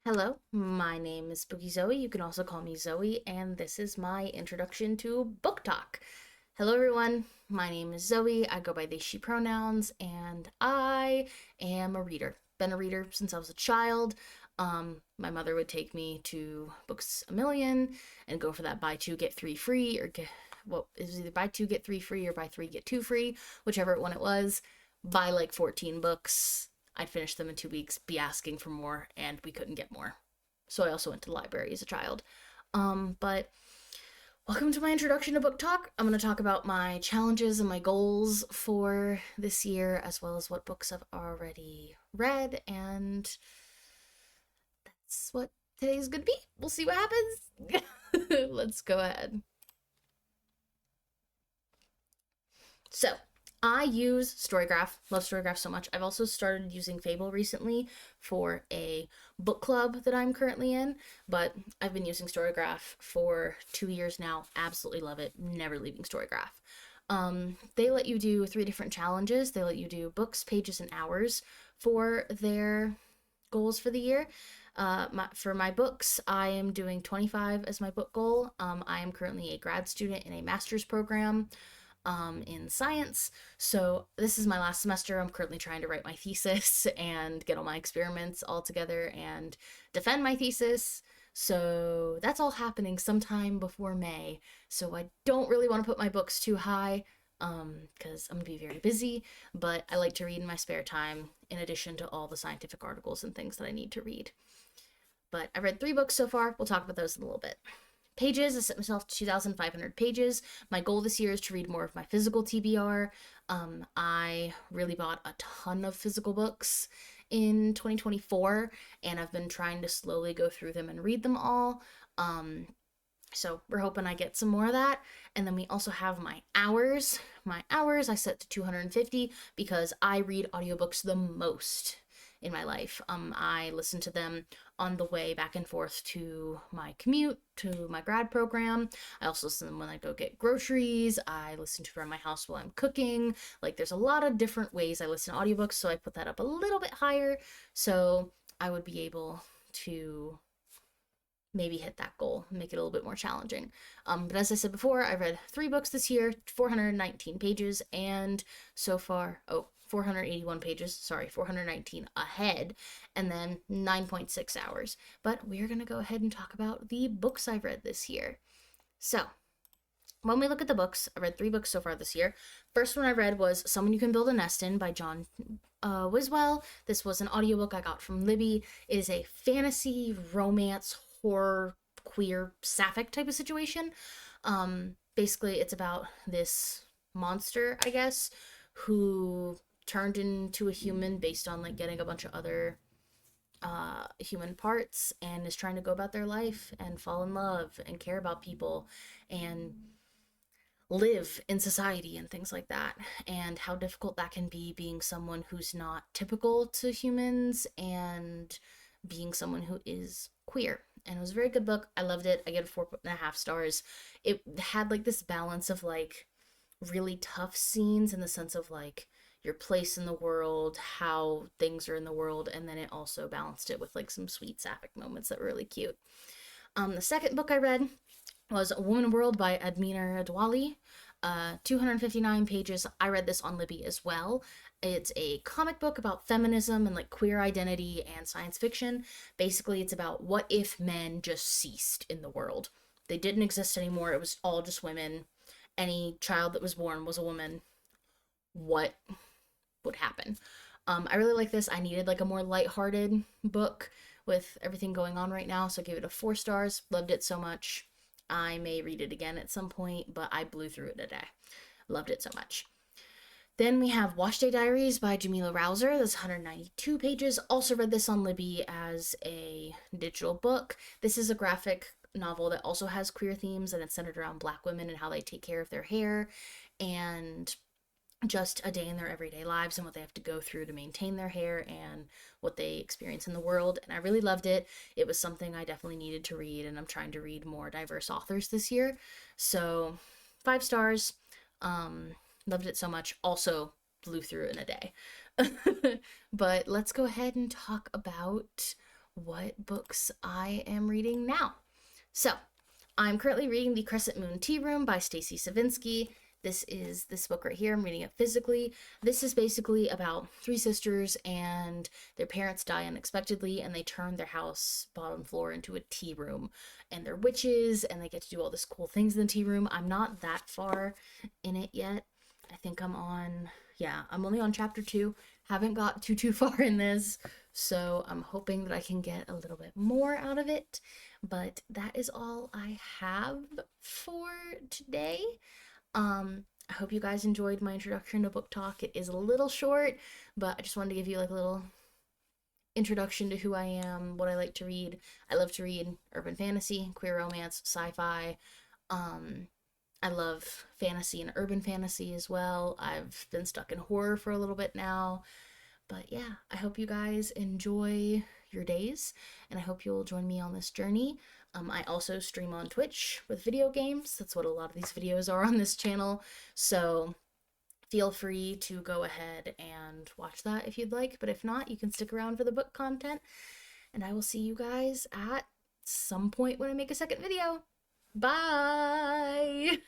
Hello, my name is Spooky Zoe. You can also call me Zoe, and this is my introduction to book talk. Hello, everyone. My name is Zoe. I go by they, she pronouns, and I am a reader. Been a reader since I was a child. My mother would take me to Books a Million and go for that buy two, get three free, or get, well, it was either buy two, get three free, or buy three, get two free, whichever one it was. Buy like 14 books. I'd finish them in 2 weeks, be asking for more, and we couldn't get more. So I also went to the library as a child. But welcome to my introduction to book talk. I'm going to talk about my challenges and my goals for this year, as well as what books I've already read, and that's what today's going to be. We'll see what happens. Let's go ahead. So, I use Storygraph. Love Storygraph so much. I've also started using Fable recently for a book club that I'm currently in, but I've been using Storygraph for 2 years now. Absolutely love it. Never leaving Storygraph. They let you do 3 different challenges. They let you do books, pages, and hours for their goals for the year. For my books, I am doing 25 as my book goal. I am currently a grad student in a master's program in science. So this is my last semester. I'm currently trying to write my thesis and get all my experiments all together and defend my thesis. So that's all happening sometime before May. So I don't really want to put my books too high because I'm going to be very busy, but I like to read in my spare time in addition to all the scientific articles and things that I need to read. But I read 3 books so far. We'll talk about those in a little bit. Pages, I set myself to 2,500 pages. My goal this year is to read more of my physical TBR. I really bought a ton of physical books in 2024, and I've been trying to slowly go through them and read them all. So we're hoping I get some more of that. And then we also have my hours. My hours I set to 250 because I read audiobooks the most in my life. I listen to them on the way back and forth to my commute, to my grad program. I also listen to them when I go get groceries. I listen to them around my house while I'm cooking. Like, there's a lot of different ways I listen to audiobooks, so I put that up a little bit higher so I would be able to maybe hit that goal, make it a little bit more challenging. But as I said before, I read 3 books this year, 419 pages, and so far, 481 pages, sorry, 419 ahead, and then 9.6 hours. But we're going to go ahead and talk about the books I've read this year. So, when we look at the books, I read 3 books so far this year. First one I read was Someone You Can Build a Nest In by John Wiswell. This was an audiobook I got from Libby. It is a fantasy, romance, horror, queer, sapphic type of situation. Basically, it's about this monster, I guess, who turned into a human based on like getting a bunch of other human parts and is trying to go about their life and fall in love and care about people and live in society and things like that, and how difficult that can be being someone who's not typical to humans and being someone who is queer. And it was a very good book. I loved it. I get 4.5 stars. It had like this balance of like really tough scenes in the sense of like your place in the world, how things are in the world, and then it also balanced it with like some sweet sapphic moments that were really cute. The second book I read was A Woman World by Admina Adwali. 259 pages. I read this on Libby as well. It's a comic book about feminism and like queer identity and science fiction. Basically, it's about what if men just ceased in the world. They didn't exist anymore. It was all just women. Any child that was born was a woman. What would happen? I really like this. I needed like a more lighthearted book with everything going on right now, so I gave it a 4 stars. Loved it so much. I may read it again at some point, but I blew through it today. Loved it so much. Then we have Wash Day Diaries by Jamila Rouser. That's 192 pages. Also read this on Libby as a digital book. This is a graphic novel that also has queer themes, and it's centered around Black women and how they take care of their hair and just a day in their everyday lives and what they have to go through to maintain their hair and what they experience in the world. And I really loved it. It was something I definitely needed to read, and I'm trying to read more diverse authors this year. So 5 stars. Loved it so much. Also blew through it in a day. But let's go ahead and talk about what books I am reading now. So, I'm currently reading The Crescent Moon Tea Room by Stacy Savinsky. This is this book right here. I'm reading it physically. This is basically about three sisters and their parents die unexpectedly and they turn their house bottom floor into a tea room. And they're witches and they get to do all this cool things in the tea room. I'm not that far in it yet. I think I'm only on chapter 2. Haven't got too far in this. So I'm hoping that I can get a little bit more out of it. But that is all I have for today. I hope you guys enjoyed my introduction to book talk. It is a little short, but I just wanted to give you like a little introduction to who I am, what I like to read. I love to read urban fantasy, queer romance, sci-fi. I love fantasy and urban fantasy as well. I've been stuck in horror for a little bit now. But yeah, I hope you guys enjoy your days, and I hope you'll join me on this journey. I also stream on Twitch with video games. That's what a lot of these videos are on this channel. So feel free to go ahead and watch that if you'd like. But if not, you can stick around for the book content. And I will see you guys at some point when I make a second video. Bye!